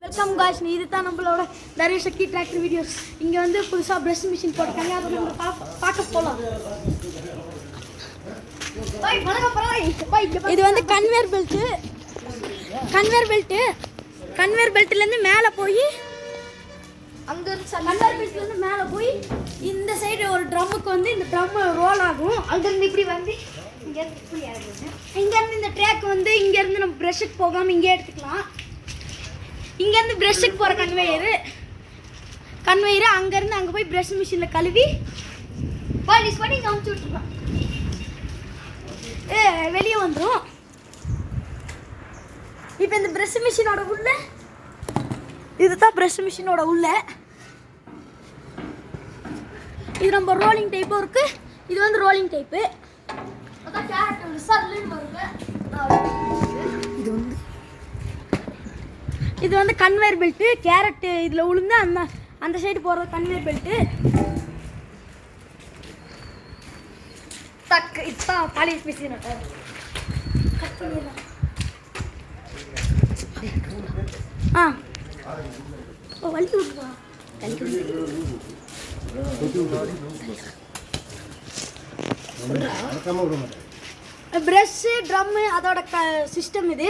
Welcome guys, இதுதான் நம்மளோட நிறைய சக்தி டிராக்டர் வீடியோஸ். இங்கே வந்து புதுசாக ப்ரெஷ் மிஷின் போட்டிருக்காங்க, அதை நம்ம பார்க்க போகலாம். இது வந்து கன்வேர் பெல்ட்டு. கன்வேர் பெல்ட்லேருந்து மேலே போய் அங்கே கன்வேர் பெல்ட்லேருந்து மேலே போய் இந்த சைடு ஒரு ட்ரம்முக்கு வந்து இந்த ட்ரம் ரோல் ஆகும். அங்கேருந்து இப்படி வந்து இங்கேருந்து இப்படி ஆகிடுது. இங்கேருந்து இந்த ட்ராக் வந்து இங்கேருந்து நம்ம ப்ரெஷ்ஷுக்கு போகாமல் இங்கே எடுத்துக்கலாம். இங்கேருந்து ப்ரெஷ்ஷுக்கு போகிற கன்வேயரு அங்கேருந்து அங்கே போய் ப்ரெஷ் மிஷினில் கழுவி பாலிஷ் பண்ணி இங்கே அமுச்சு விட்டுருக்கோம். வெளியே வந்துடும். இப்போ இந்த ப்ரெஷ் மிஷினோட உள்ள இதுதான் ப்ரெஷ் மிஷினோட உள்ள. இது நம்ம ரோலிங் டைப்பும் இருக்குது. இது வந்து ரோலிங் டைப்பு. அதான் கேரட் வருது. இது வந்து கன்வேர் பெல்ட்டு. கேரட்டு இதில் உளுந்து அந்த சைடு போகிறது கன்வேர் பெல்ட்டு. இதுதான் பாலிஷ் மிஷின். கட் பண்ணிடலாம். வலி விட்டுவா. ப்ரஷ்ஷு ட்ரம்மு அதோட சிஸ்டம் இது.